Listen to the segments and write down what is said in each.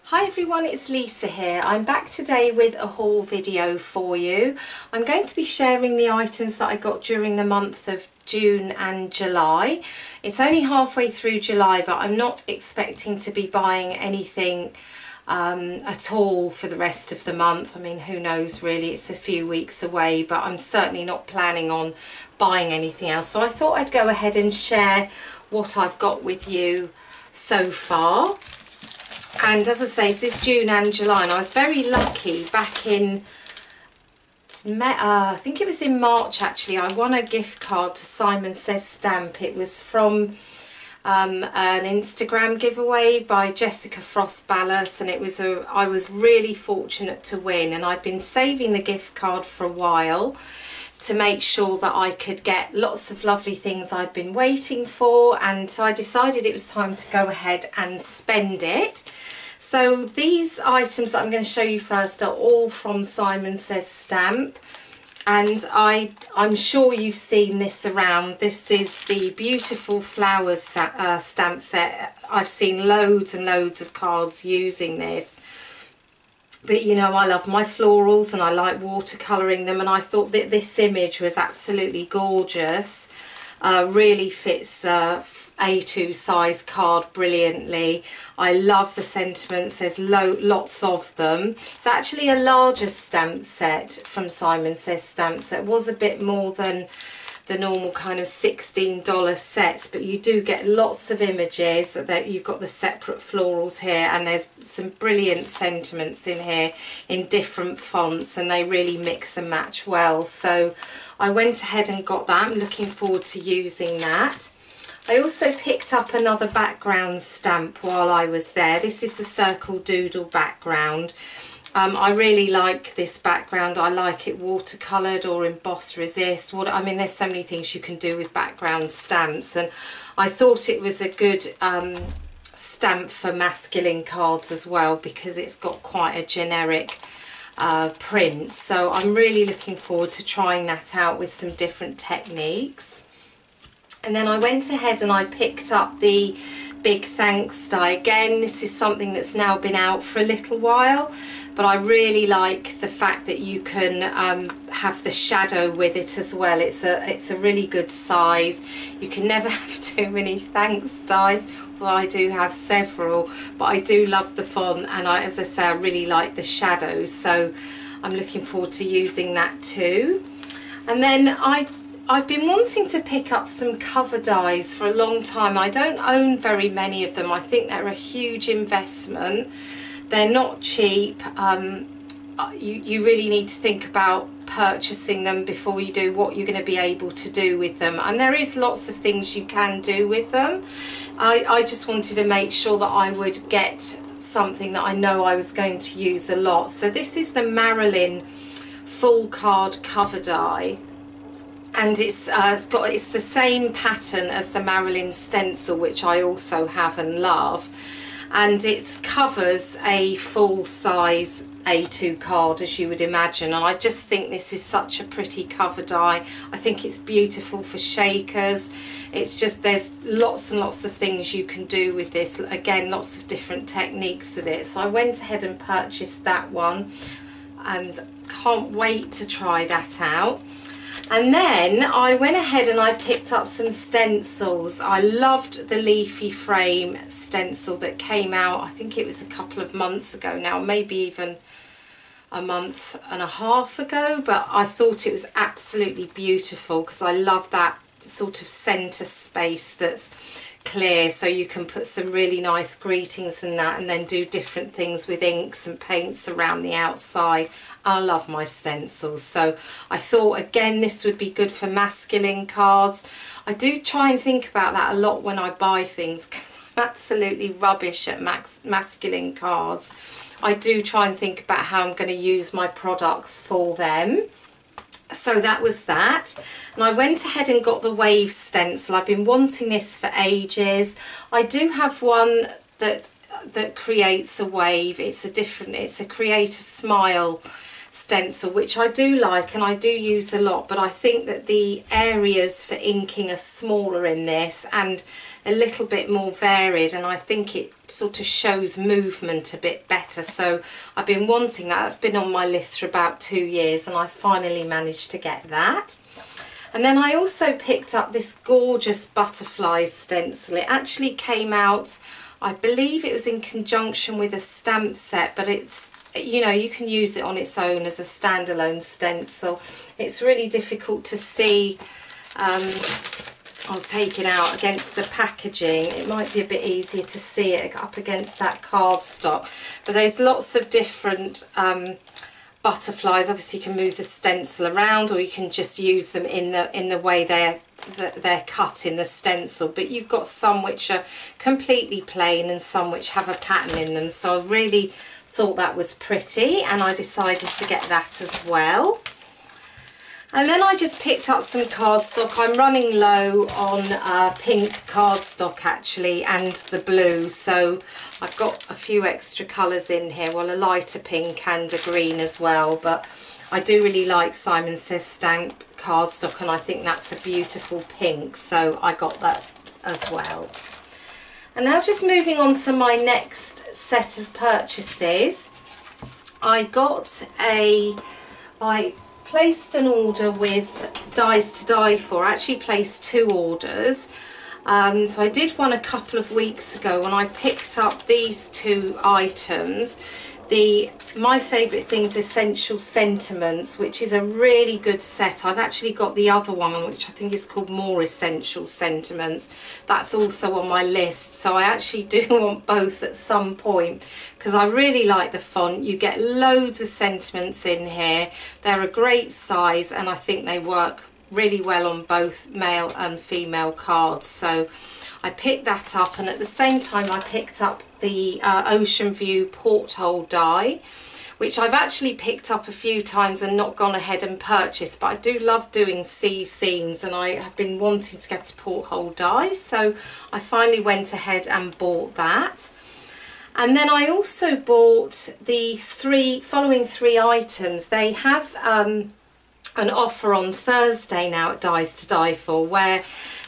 Hi everyone, it's Lisa here. I'm back today with a haul video for you. I'm going to be sharing the items that I got during the month of June and July. It's only halfway through July, but I'm not expecting to be buying anything at all for the rest of the month. I mean, who knows really, it's a few weeks away, but I'm certainly not planning on buying anything else. So I thought I'd go ahead and share what I've got with you so far. And as I say, this is June and July, and I was very lucky back in, I think it was in March actually, I won a gift card to Simon Says Stamp. It was from an Instagram giveaway by Jessica Frost Ballas, and I was really fortunate to win, and I'd been saving the gift card for a while to make sure that I could get lots of lovely things I'd been waiting for, and so I decided it was time to go ahead and spend it. So these items that I'm going to show you first are all from Simon Says Stamp, and I'm sure you've seen this around. This is the beautiful flowers stamp set. I've seen loads and loads of cards using this. But you know, I love my florals and I like watercolouring them, and I thought that this image was absolutely gorgeous. Really fits A2 size card brilliantly. I love the sentiments, there's lots of them. It's actually a larger stamp set from Simon Says Stamp, so it was a bit more than the normal kind of $16 sets, but you do get lots of images. That you've got the separate florals here, and there's some brilliant sentiments in here in different fonts, and they really mix and match well. So I went ahead and got that. I'm looking forward to using that. I also picked up another background stamp while I was there. This is the Circle Doodle background. I really like this background. I like it watercoloured or emboss resist. I mean, there's so many things you can do with background stamps, and I thought it was a good stamp for masculine cards as well, because it's got quite a generic print. So I'm really looking forward to trying that out with some different techniques. And then I went ahead and I picked up the Big Thanks die. Again, this is something that's now been out for a little while, but I really like the fact that you can have the shadow with it as well. It's a really good size. You can never have too many thanks dies, although I do have several, but I do love the font, and as I say, I really like the shadows, so I'm looking forward to using that too. And then I've been wanting to pick up some cover dies for a long time. I don't own very many of them. I think they're a huge investment. They're not cheap. You really need to think about purchasing them before you do what you're going to be able to do with them. And there is lots of things you can do with them. I just wanted to make sure that I would get something that I know I was going to use a lot. So this is the MARILYN full card cover die. And it's the same pattern as the MARILYN Stencil, which I also have and love, and it covers a full size A2 card, as you would imagine, and I just think this is such a pretty cover die. I think it's beautiful for shakers. It's just, there's lots and lots of things you can do with this. Again, lots of different techniques with it. So I went ahead and purchased that one, and can't wait to try that out. And then I went ahead and I picked up some stencils. I loved the leafy frame stencil that came out, I think it was a couple of months ago now, maybe even a month and a half ago, but I thought it was absolutely beautiful because I love that sort of centre space that's clear, so you can put some really nice greetings in that and then do different things with inks and paints around the outside. I love my stencils, so I thought again this would be good for masculine cards. I do try and think about that a lot when I buy things, because I'm absolutely rubbish at masculine cards. I do try and think about how I'm going to use my products for them. So that was that, and I went ahead and got the Wave stencil. I've been wanting this for ages. I do have one that creates a wave. It's a Create a Smile stencil, which I do like and I do use a lot, but I think that the areas for inking are smaller in this and a little bit more varied, and I think it sort of shows movement a bit better. So I've been wanting that. That's been on my list for about 2 years and I finally managed to get that. And then I also picked up this gorgeous butterflies stencil. It actually came out, I believe it was in conjunction with a stamp set, but it's, you know, you can use it on its own as a standalone stencil. It's really difficult to see. I'll take it out against the packaging. It might be a bit easier to see it up against that cardstock. But there's lots of different butterflies. Obviously you can move the stencil around, or you can just use them in the way they're cut in the stencil. But you've got some which are completely plain and some which have a pattern in them. So I really thought that was pretty and I decided to get that as well. And then I just picked up some cardstock. I'm running low on pink cardstock actually, and the blue, so I've got a few extra colours in here. Well, a lighter pink and a green as well, but I do really like Simon Says Stamp cardstock and I think that's a beautiful pink, so I got that as well. And now just moving on to my next set of purchases. I placed an order with Dies to Die For. I actually placed 2 orders. So I did one a couple of weeks ago when I picked up these 2 items. My favourite things, Essential Sentiments, which is a really good set. I've actually got the other one, which I think is called More Essential Sentiments. That's also on my list, so I actually do want both at some point because I really like the font. You get loads of sentiments in here. They're a great size and I think they work really well on both male and female cards. So I picked that up, and at the same time I picked up the Ocean View porthole die, which I've actually picked up a few times and not gone ahead and purchased, but I do love doing sea scenes and I have been wanting to get a porthole die, so I finally went ahead and bought that. And then I also bought the following 3 items. They have an offer on Thursday now at Dies to Die For, where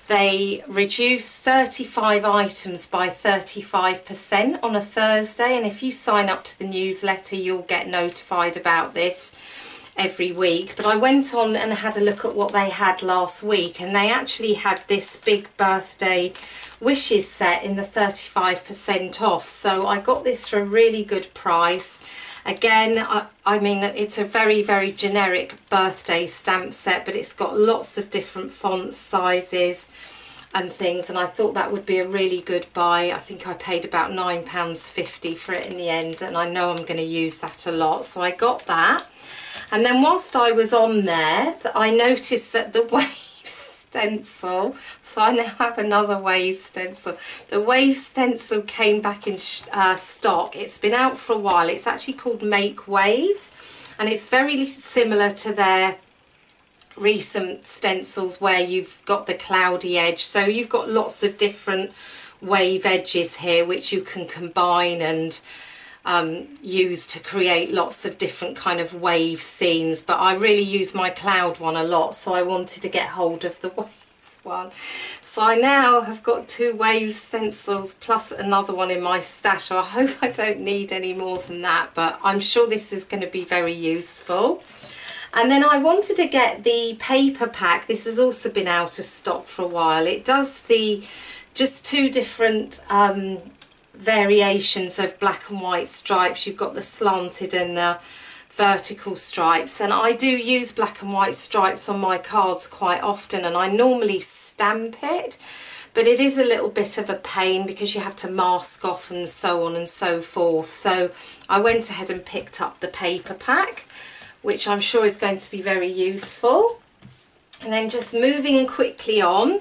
they reduce 35 items by 35% on a Thursday, and if you sign up to the newsletter you'll get notified about this every week. But I went on and had a look at what they had last week, and they actually had this big birthday wishes set in the 35% off, so I got this for a really good price. Again, I mean, it's a very, very generic birthday stamp set, but it's got lots of different fonts, sizes and things, and I thought that would be a really good buy. I think I paid about £9.50 for it in the end, and I know I'm going to use that a lot, so I got that. And then whilst I was on there, I noticed that the Wave stencil, so I now have another Wave stencil. The Wave stencil came back in stock. It's been out for a while. It's actually called Make Waves, and it's very similar to their recent stencils where you've got the cloudy edge. So you've got lots of different wave edges here which you can combine and use to create lots of different kind of wave scenes, but I really use my cloud one a lot, so I wanted to get hold of the waves one. So I now have got 2 wave stencils plus another one in my stash, so I hope I don't need any more than that, but I'm sure this is going to be very useful. And then I wanted to get the paper pack. This has also been out of stock for a while. It does just 2 different variations of black and white stripes. You've got the slanted and the vertical stripes, and I do use black and white stripes on my cards quite often, and I normally stamp it, but it is a little bit of a pain because you have to mask off and so on and so forth. So I went ahead and picked up the paper pack, which I'm sure is going to be very useful. And then just moving quickly on,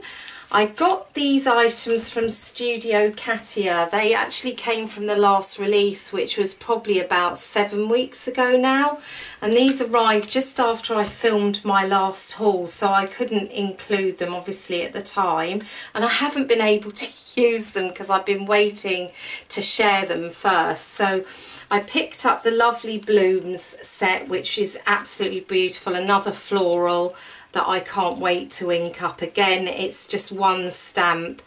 I got these items from Studio Katia. They actually came from the last release, which was probably about 7 weeks ago now, and these arrived just after I filmed my last haul, so I couldn't include them obviously at the time, and I haven't been able to use them because I've been waiting to share them first. So I picked up the Lovely Blooms set, which is absolutely beautiful, another floral that I can't wait to ink up. Again, it's just one stamp,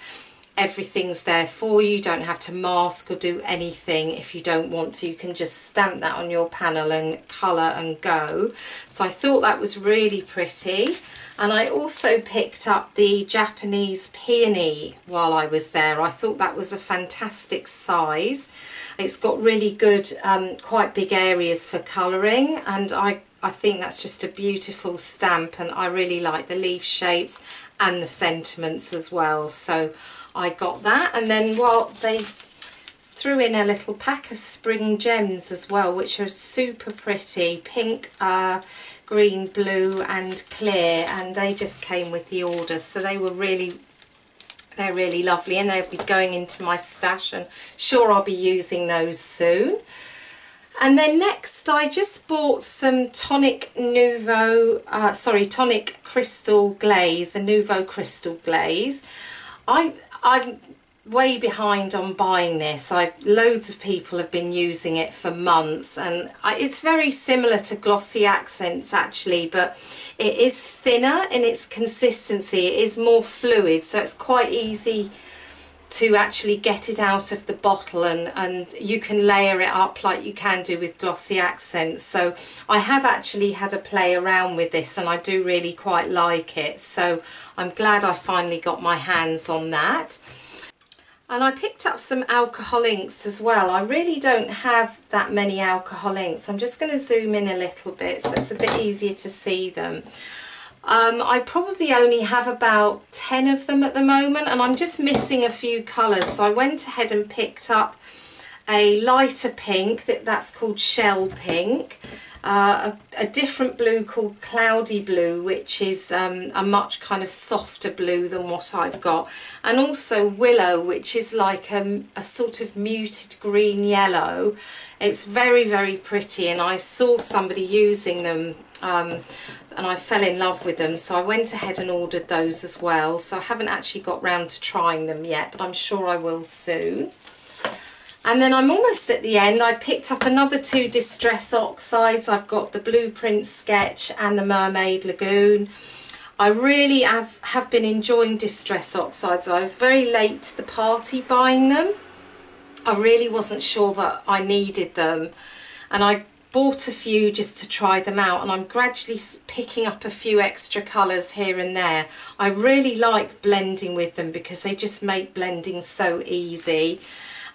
everything's there for you. You don't have to mask or do anything if you don't want to. You can just stamp that on your panel and colour and go. So I thought that was really pretty. And I also picked up the Japanese Peony while I was there. I thought that was a fantastic size. It's got really good, quite big areas for colouring, and I think that's just a beautiful stamp, and I really like the leaf shapes and the sentiments as well. So I got that, and then they threw in a little pack of Spring Gems as well, which are super pretty, pink, green, blue and clear, and they just came with the order. So they're really lovely, and they'll be going into my stash, and sure I'll be using those soon. And then next I just bought some Tonic Nouveau, Tonic Crystal Glaze, the Nouveau Crystal Glaze. I'm way behind on buying this. Loads of people have been using it for months, and it's very similar to Glossy Accents actually, but it is thinner in its consistency. It is more fluid, so it's quite easy to actually get it out of the bottle, and you can layer it up like you can do with Glossy Accents. So I have actually had a play around with this, and I do really quite like it, so I'm glad I finally got my hands on that. And I picked up some alcohol inks as well. I really don't have that many alcohol inks. I'm just going to zoom in a little bit so it's a bit easier to see them. I probably only have about 10 of them at the moment, and I'm just missing a few colours. So I went ahead and picked up a lighter pink, that's called Shell Pink, a different blue called Cloudy Blue, which is a much kind of softer blue than what I've got, and also Willow, which is like a sort of muted green yellow. It's very, very pretty, and I saw somebody using them and I fell in love with them, so I went ahead and ordered those as well. So I haven't actually got round to trying them yet, but I'm sure I will soon. And then I'm almost at the end. I picked up another 2 Distress Oxides. I've got the Blueprint Sketch and the Mermaid Lagoon. I really have been enjoying Distress Oxides. I was very late to the party buying them. I really wasn't sure that I needed them, and I bought a few just to try them out, and I'm gradually picking up a few extra colours here and there. I really like blending with them because they just make blending so easy.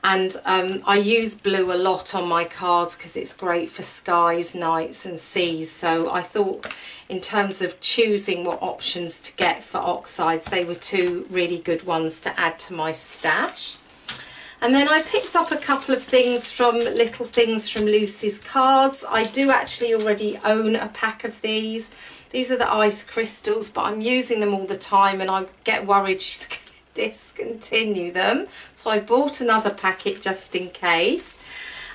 And I use blue a lot on my cards because it's great for skies, nights and seas. So I thought in terms of choosing what options to get for oxides, they were 2 really good ones to add to my stash. And then I picked up a couple of things Little Things from Lucy's Cards. I do actually already own a pack of these. These are the ice crystals, but I'm using them all the time, and I get worried she's going to discontinue them. So I bought another packet just in case.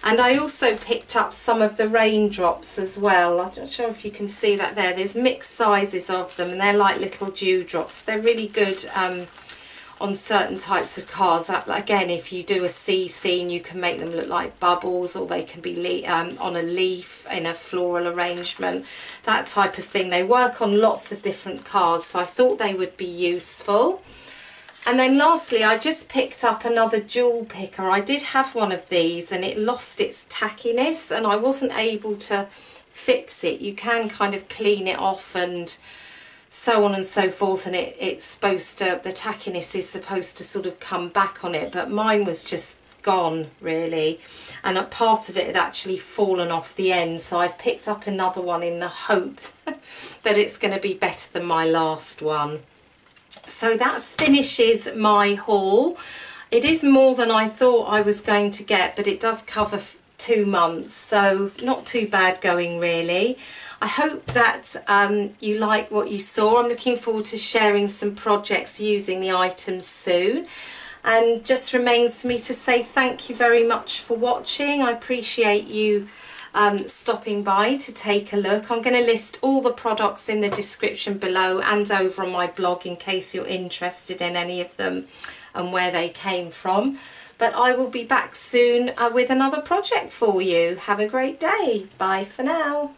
And I also picked up some of the raindrops as well. I'm not sure if you can see that there. There's mixed sizes of them, and they're like little dewdrops. They're really good on certain types of cards. Again, if you do a sea scene, you can make them look like bubbles, or they can be on a leaf in a floral arrangement, that type of thing. They work on lots of different cards, so I thought they would be useful. And then lastly, I just picked up another Joule picker. I did have one of these and it lost its tackiness, and I wasn't able to fix it. You can kind of clean it off and so on and so forth, and it's supposed to, the tackiness is supposed to sort of come back on it, but mine was just gone really, and a part of it had actually fallen off the end. So I've picked up another one in the hope that it's going to be better than my last one. So that finishes my haul. It is more than I thought I was going to get, but it does cover 2 months, so not too bad going really. I hope that you like what you saw. I'm looking forward to sharing some projects using the items soon, and just remains for me to say thank you very much for watching. I appreciate you stopping by to take a look. I'm going to list all the products in the description below and over on my blog in case you're interested in any of them and where they came from. but I will be back soon with another project for you. Have a great day. Bye for now.